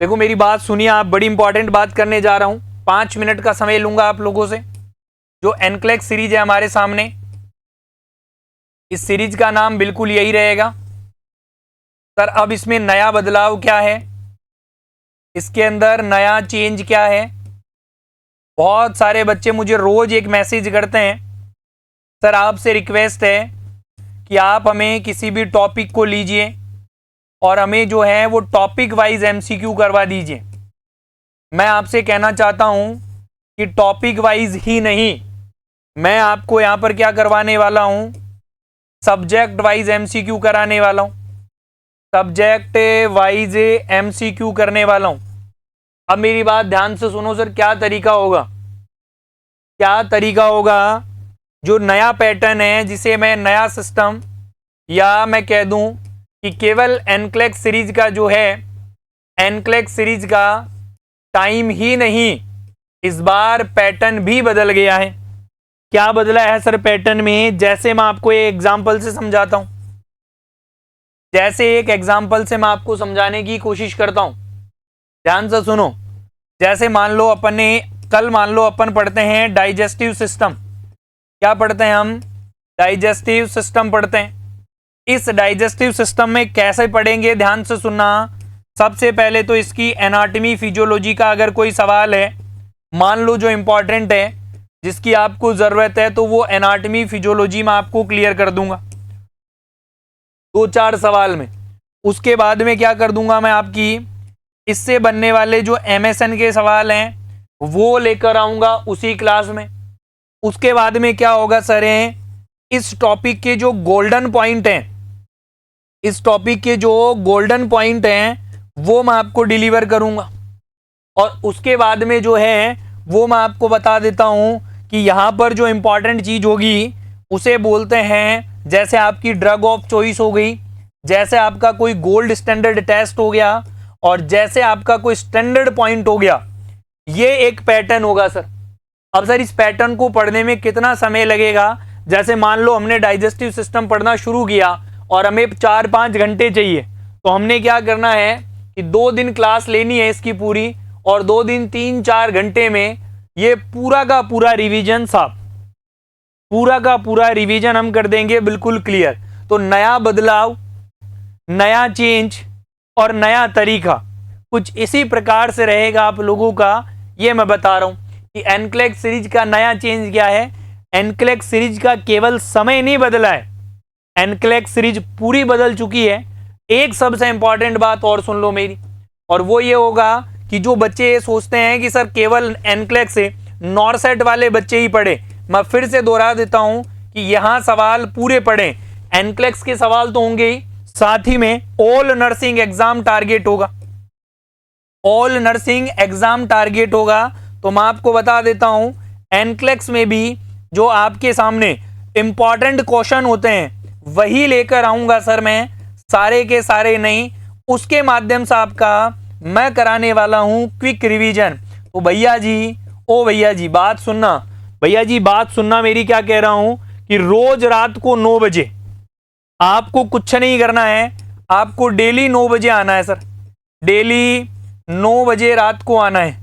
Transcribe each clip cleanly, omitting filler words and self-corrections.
देखो मेरी बात सुनिए, आप बड़ी इंपॉर्टेंट बात करने जा रहा हूं। 5 मिनट का समय लूंगा आप लोगों से। जो एनक्लेक्स सीरीज है हमारे सामने, इस सीरीज का नाम बिल्कुल यही रहेगा। सर अब इसमें नया बदलाव क्या है, इसके अंदर नया चेंज क्या है? बहुत सारे बच्चे मुझे रोज एक मैसेज करते हैं, सर आपसे रिक्वेस्ट है कि आप हमें किसी भी टॉपिक को लीजिए और हमें जो है वो टॉपिक वाइज एमसीक्यू करवा दीजिए। मैं आपसे कहना चाहता हूं कि टॉपिक वाइज ही नहीं, मैं आपको यहां पर क्या करवाने वाला हूं, सब्जेक्ट वाइज एमसीक्यू कराने वाला हूं। सब्जेक्ट वाइज एमसीक्यू करने वाला हूं। अब मेरी बात ध्यान से सुनो सर, क्या तरीका होगा, क्या तरीका होगा? जो नया पैटर्न है, जिसे मैं नया सिस्टम या मैं कह दूं कि केवल एनक्लेक्स सीरीज का जो है, एनक्लेक्स सीरीज का टाइम ही नहीं, इस बार पैटर्न भी बदल गया है। क्या बदला है सर पैटर्न में? जैसे मैं आपको एक एग्जांपल से समझाता हूं, जैसे एक एग्जांपल से मैं आपको समझाने की कोशिश करता हूं, ध्यान से सुनो। जैसे मान लो अपन ने कल, मान लो अपन पढ़ते हैं डाइजेस्टिव सिस्टम। क्या पढ़ते हैं हम? डाइजेस्टिव सिस्टम पढ़ते हैं। इस डाइजेस्टिव सिस्टम में कैसे पढ़ेंगे, ध्यान से सुनना। सबसे पहले तो इसकी एनाटॉमी फिजियोलॉजी का अगर कोई सवाल है, मान लो जो इंपॉर्टेंट है, जिसकी आपको जरूरत है, तो वो एनाटॉमी फिजियोलॉजी में आपको क्लियर कर दूंगा 2-4 सवाल में। उसके बाद में क्या कर दूंगा मैं, आपकी इससे बनने वाले जो एमएसएन के सवाल हैं वो लेकर आऊंगा उसी क्लास में। उसके बाद में क्या होगा सर, इस टॉपिक के जो गोल्डन पॉइंट हैं, इस टॉपिक के जो गोल्डन पॉइंट हैं वो मैं आपको डिलीवर करूंगा। और उसके बाद में जो है वो मैं आपको बता देता हूं कि यहां पर जो इंपॉर्टेंट चीज होगी उसे बोलते हैं, जैसे आपकी ड्रग ऑफ चॉइस हो गई, जैसे आपका कोई गोल्ड स्टैंडर्ड टेस्ट हो गया, और जैसे आपका कोई स्टैंडर्ड पॉइंट हो गया। ये एक पैटर्न होगा सर। अब सर इस पैटर्न को पढ़ने में कितना समय लगेगा? जैसे मान लो हमने डाइजेस्टिव सिस्टम पढ़ना शुरू किया और हमें 4-5 घंटे चाहिए, तो हमने क्या करना है कि 2 दिन क्लास लेनी है इसकी पूरी, और 2 दिन 3-4 घंटे में ये पूरा का पूरा रिवीजन साफ, पूरा का पूरा रिवीजन हम कर देंगे बिल्कुल क्लियर। तो नया बदलाव, नया चेंज और नया तरीका कुछ इसी प्रकार से रहेगा आप लोगों का। ये मैं बता रहा हूं कि एनक्लेक्स सीरीज का नया चेंज क्या है। एनक्लेक्स सीरीज का केवल समय नहीं बदला है, एनक्लेक्स सीरीज पूरी बदल चुकी है। एक सबसे इंपॉर्टेंट बात और सुन लो मेरी, और वो ये होगा कि जो बच्चे ये सोचते हैं कि सर केवल एनक्लेक्स से नॉरसेट वाले बच्चे ही पढ़े, मैं फिर से दोहरा देता हूं कि यहां सवाल पूरे पढ़े। एनक्लेक्स के सवाल तो होंगे ही, साथ ही में ऑल नर्सिंग एग्जाम टारगेट होगा, ऑल नर्सिंग एग्जाम टारगेट होगा। तो मैं आपको बता देता हूं एनक्लेक्स में भी जो आपके सामने इंपॉर्टेंट क्वेश्चन होते हैं वही लेकर आऊंगा सर मैं, सारे के सारे नहीं। उसके माध्यम से आपका मैं कराने वाला हूं क्विक रिवीजन। तो भैया जी, ओ भैया जी बात सुनना, भैया जी बात सुनना मेरी, क्या कह रहा हूं कि रोज रात को 9 बजे आपको कुछ नहीं करना है, आपको डेली 9 बजे आना है सर, डेली 9 बजे रात को आना है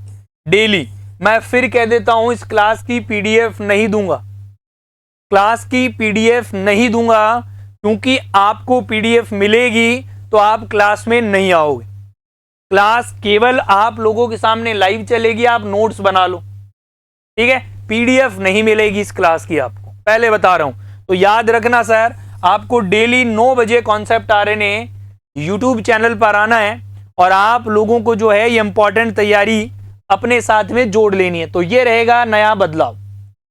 डेली। मैं फिर कह देता हूं इस क्लास की पीडीएफ नहीं दूंगा, क्लास की पीडीएफ नहीं दूंगा, क्योंकि आपको पीडीएफ मिलेगी तो आप क्लास में नहीं आओगे। क्लास केवल आप लोगों के सामने लाइव चलेगी, आप नोट्स बना लो, ठीक है। पीडीएफ नहीं मिलेगी इस क्लास की आपको, पहले बता रहा हूं। तो याद रखना सर, आपको डेली 9 बजे कॉन्सेप्ट आरएनए यूट्यूब चैनल पर आना है, और आप लोगों को जो है ये इंपॉर्टेंट तैयारी अपने साथ में जोड़ लेनी है। तो ये रहेगा नया बदलाव।